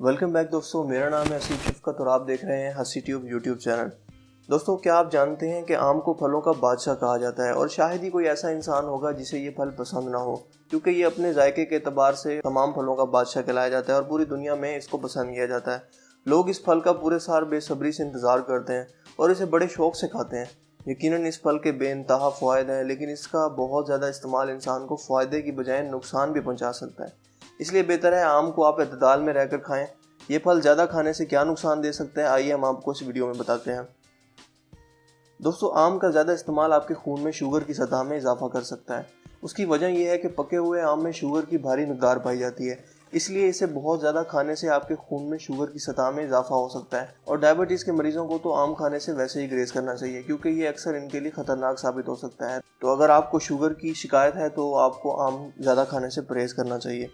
Welcome back दोस्तों, मेरा नाम है हसीब शफकत और आप देख रहे हैं हसी ट्यूब यूट्यूब चैनल। दोस्तों, क्या आप जानते हैं कि आम को फलों का बादशाह कहा जाता है और शायद ही कोई ऐसा इंसान होगा जिसे ये फल पसंद ना हो, क्योंकि ये अपने जायके के एतबार से तमाम फलों का बादशाह कहलाया जाता है और पूरी दुनिया में इसको पसंद किया जाता है। लोग इस फल का पूरे साल बेसब्री से इंतज़ार करते हैं और इसे बड़े शौक से खाते हैं। यकीनन इस फल के बेइंतहा फ़वाइद हैं, लेकिन इसका बहुत ज़्यादा इस्तेमाल इंसान को फ़ायदे की बजाय नुकसान भी पहुँचा सकता है। इसलिए बेहतर है आम को आप एतदाल में रहकर खाएं। ये फल ज़्यादा खाने से क्या नुकसान दे सकते हैं, आइए हम आपको इस वीडियो में बताते हैं। दोस्तों, आम का ज़्यादा इस्तेमाल आपके खून में शुगर की सतह में इजाफा कर सकता है। उसकी वजह यह है कि पके हुए आम में शुगर की भारी मिकदार पाई जाती है, इसलिए इसे बहुत ज़्यादा खाने से आपके खून में शुगर की सतह में इजाफा हो सकता है। और डायबिटीज़ के मरीजों को तो आम खाने से वैसे ही ग्रेज करना चाहिए, क्योंकि ये अक्सर इनके लिए ख़तरनाक साबित हो सकता है। तो अगर आपको शुगर की शिकायत है तो आपको आम ज़्यादा खाने से परहेज़ करना चाहिए।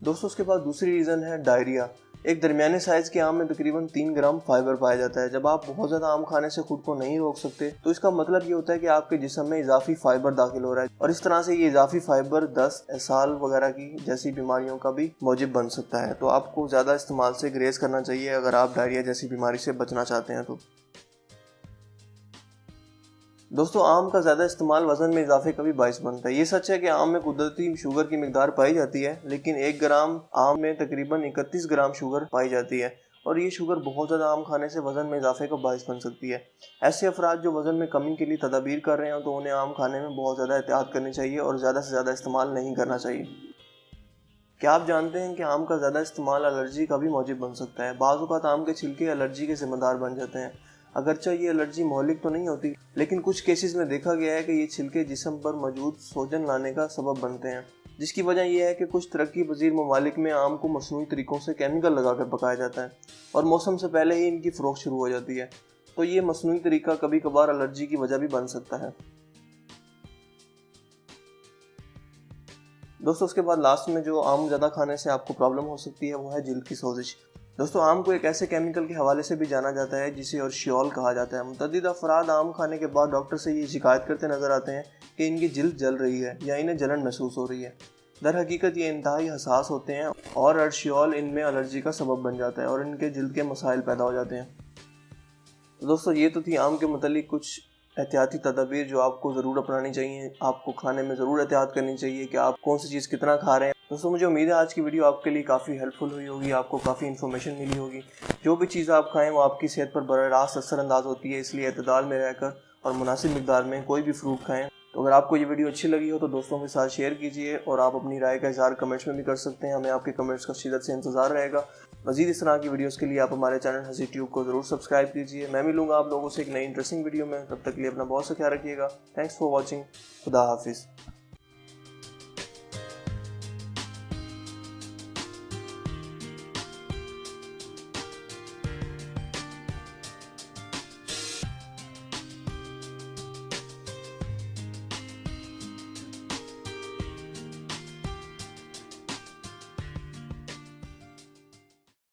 दोस्तों, उसके बाद दूसरी रीज़न है डायरिया। एक दरमियाने साइज़ के आम में तकरीबन 3 ग्राम फाइबर पाया जाता है। जब आप बहुत ज़्यादा आम खाने से खुद को नहीं रोक सकते तो इसका मतलब ये होता है कि आपके जिस्म में इजाफी फाइबर दाखिल हो रहा है और इस तरह से ये इजाफी फाइबर दस्त, इसहाल वगैरह की जैसी बीमारियों का भी मौजिब बन सकता है। तो आपको ज़्यादा इस्तेमाल से ग्रेज करना चाहिए अगर आप डायरिया जैसी बीमारी से बचना चाहते हैं तो। दोस्तों, आम का ज़्यादा इस्तेमाल वज़न में इजाफे का भी बायस बनता है। ये सच है कि आम में कुदरती शुगर की मिकदार पाई जाती है, लेकिन 1 ग्राम आम में तकरीबन 31 ग्राम शुगर पाई जाती है और ये शुगर बहुत ज़्यादा आम खाने से वज़न में इजाफे का बायस बन सकती है। ऐसे अफराद जो वज़न में कमी के लिए तदाबीर कर रहे हैं तो उन्हें आम खाने में बहुत ज़्यादा एहतियात करनी चाहिए और ज़्यादा से ज़्यादा इस्तेमाल नहीं करना चाहिए। क्या आप जानते हैं कि आम का ज़्यादा इस्तेमाल एलर्जी का भी मौजिब बन सकता है? बाज़ औक़ात आम के छिलके एलर्जी के ज़िम्मेदार बन जाते हैं। अगरचे ये एलर्जी मौलिक तो नहीं होती, लेकिन कुछ केसेस में देखा गया है कि ये छिलके जिस्म पर मौजूद सोजन लाने का सबब बनते हैं, जिसकी वजह यह है कि कुछ तरक्की पजीर ममालिक में आम को मसनूई तरीक़ों से केमिकल लगाकर पकाया जाता है और मौसम से पहले ही इनकी फ़रोख्त शुरू हो जाती है। तो ये मसनूई तरीका कभी कभार एलर्जी की वजह भी बन सकता है। दोस्तों, उसके बाद लास्ट में जो आम ज़्यादा खाने से आपको प्रॉब्लम हो सकती है वो है जिल्द की सोजिश। दोस्तों, आम को एक ऐसे केमिकल के हवाले से भी जाना जाता है जिसे अर्शियोल कहा जाता है। मुतअद्दिद अफराद आम खाने के बाद डॉक्टर से ये शिकायत करते नजर आते हैं कि इनकी जिल्द जल रही है या इन्हें जलन महसूस हो रही है। दर हकीकत ये इंतहाई हसास होते हैं और अर्शियोल इनमें एलर्जी का सबब बन जाता है और इनके जिल्द के मसाइल पैदा हो जाते हैं। तो दोस्तों, ये तो थी आम के मुतालिक कुछ एहतियाती तदाबीर जो आपको ज़रूर अपनानी चाहिए। आपको खाने में ज़रूर एहतियात करनी चाहिए कि आप कौन सी चीज़ कितना खा रहे हैं। दोस्तों, मुझे उम्मीद है आज की वीडियो आपके लिए काफ़ी हेल्पफुल हुई होगी, आपको काफ़ी इन्फॉर्मेशन मिली होगी। जो भी चीज़ आप खाएं वो आपकी सेहत पर बराह रास्त असरअंदाज होती है, इसलिए एतदाल में रहकर और मुनासिब मिकदार में कोई भी फ्रूट खाएँ। तो अगर आपको ये वीडियो अच्छी लगी हो तो दोस्तों के साथ शेयर कीजिए और आप अपनी राय का इज़हार कमेंट्स में भी कर सकते हैं। हमें आपके कमेंट्स का शिद्दत से इंतज़ार रहेगा। मज़ीद इस तरह की वीडियोस के लिए आप हमारे चैनल हसी ट्यूब को ज़रूर सब्सक्राइब कीजिए। मैं मिलूंगा आप लोगों से एक नई इंटरेस्टिंग वीडियो में। तब तक के लिए अपना बहुत सा ख्याल रखिएगा। Thanks for watching. खुदा हाफिज़।